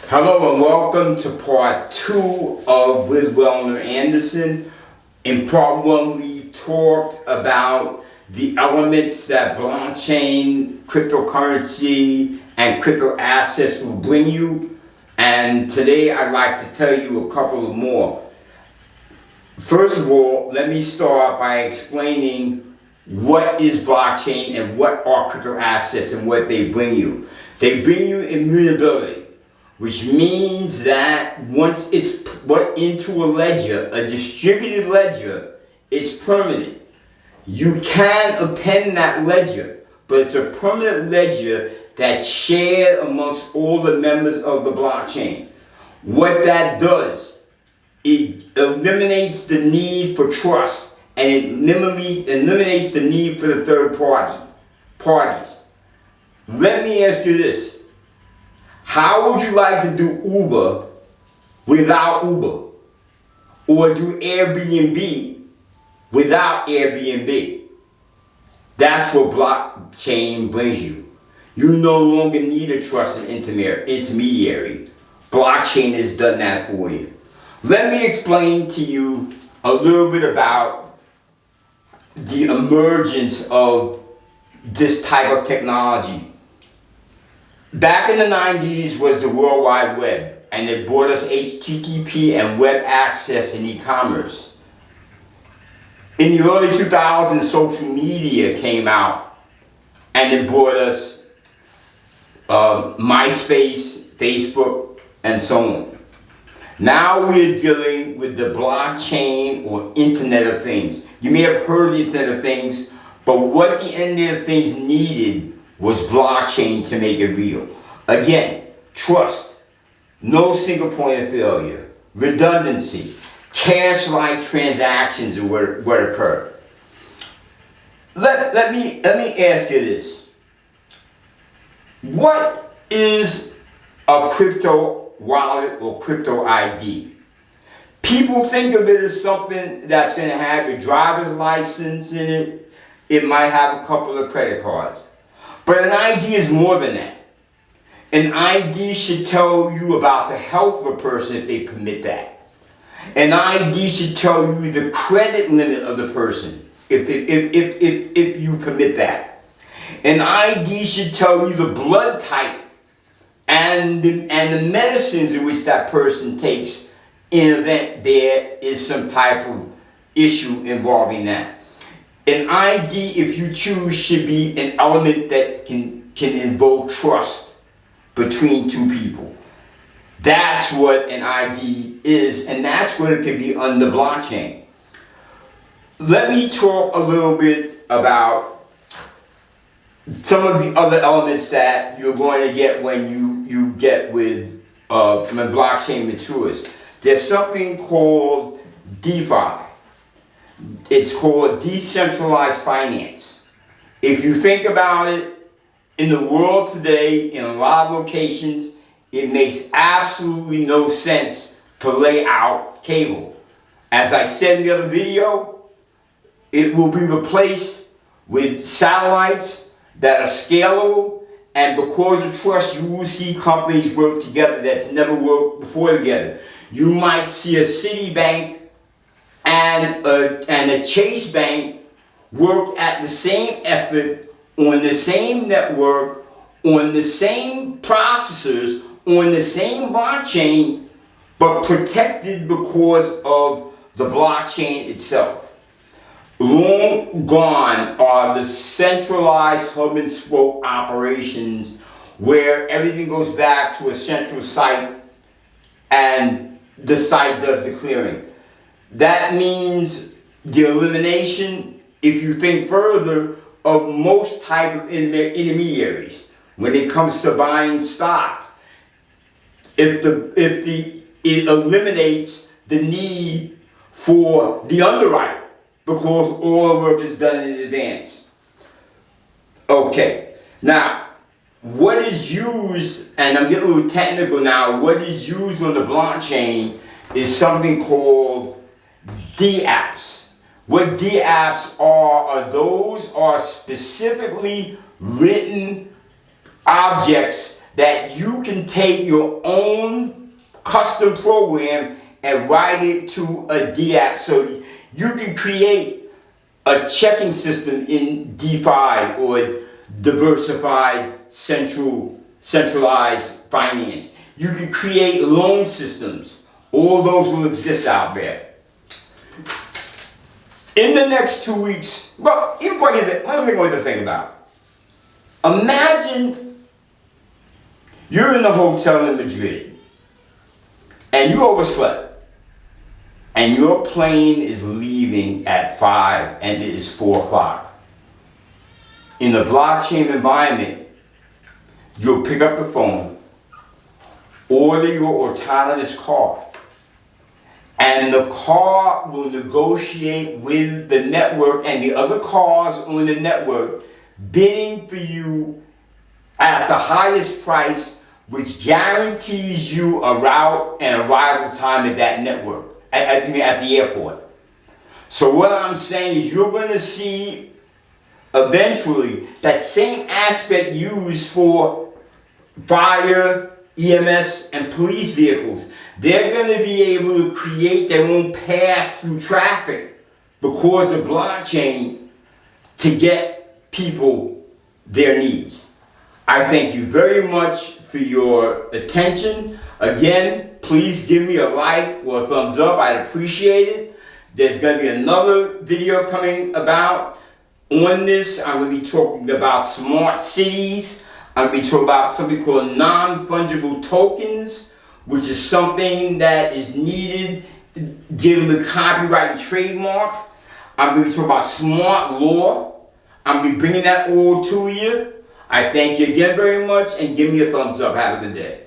Hello and welcome to part 2 of with Wellner Anderson. In part 1 we talked about the elements that blockchain, cryptocurrency, and crypto assets will bring you. And today I'd like to tell you a couple of more. First of all, let me start by explaining what is blockchain and what are crypto assets and what they bring you. They bring you immutability, which means that once it's put into a ledger, a distributed ledger, it's permanent. You can append that ledger, but it's a permanent ledger that's shared amongst all the members of the blockchain. What that does, it eliminates the need for trust, and it eliminates the need for the third parties. Let me ask you this. How would you like to do Uber without Uber? Or do Airbnb without Airbnb? That's what blockchain brings you. You no longer need a trusted intermediary. Blockchain has done that for you. Let me explain to you a little bit about the emergence of this type of technology. Back in the 90s was the World Wide Web, and it brought us HTTP and web access and e-commerce. In the early 2000s, social media came out, and it brought us MySpace, Facebook, and so on. Now we're dealing with the blockchain or Internet of Things. You may have heard of the Internet of Things, but what the Internet of Things needed was blockchain to make it real. Again, trust, no single point of failure, redundancy, cash-like transactions are what occur. Let me ask you this. What is a crypto wallet or crypto ID? People think of it as something that's going to have your driver's license in it. It might have a couple of credit cards. But an ID is more than that. An ID should tell you about the health of a person if they permit that. An ID should tell you the credit limit of the person if you permit that. An ID should tell you the blood type and the medicines in which that person takes in the event there is some type of issue involving that. An ID, if you choose, should be an element that can invoke trust between two people. That's what an ID is, and that's what it can be on the blockchain. Let me talk a little bit about some of the other elements that you're going to get when you get with when blockchain matures. There's something called DeFi. It's called decentralized finance. If you think about it, in the world today, in a lot of locations, it makes absolutely no sense to lay out cable. As I said in the other video, it will be replaced with satellites that are scalable, and because of trust, you will see companies work together that's never worked before together. You might see a Citibank and a Chase Bank work at the same effort, on the same network, on the same processors, on the same blockchain, but protected because of the blockchain itself. Long gone are the centralized hub and spoke operations where everything goes back to a central site and the site does the clearing. That means the elimination, if you think further, of most type of intermediaries when it comes to buying stock. It eliminates the need for the underwriter because all the work is done in advance. Okay, now what is used, and I'm getting a little technical now, what is used on the blockchain is something called dApps. What dApps are those are specifically written objects that you can take your own custom program and write it to a DApp, so you can create a checking system in DeFi or diversified centralized finance. You can create loan systems. All those will exist out there. In the next 2 weeks, well, even one thing I want to think about. Imagine you're in a hotel in Madrid and you overslept and your plane is leaving at 5 and it is 4 o'clock. In the blockchain environment, you'll pick up the phone, order your autonomous car, and the car will negotiate with the network and the other cars on the network, bidding for you at the highest price, which guarantees you a route and arrival time at that network, at the airport. So what I'm saying is you're going to see eventually that same aspect used for fire, EMS, and police vehicles. They're going to be able to create their own path through traffic because of blockchain to get people their needs. I thank you very much for your attention. Again, please give me a like or a thumbs up. I'd appreciate it. There's going to be another video coming about on this. I'm going to be talking about smart cities. I'm going to be talking about something called non-fungible tokens, which is something that is needed dealing with copyright and trademark. I'm going to be talking about smart law. I'm going to be bringing that all to you. I thank you again very much, and give me a thumbs up. Have a good day.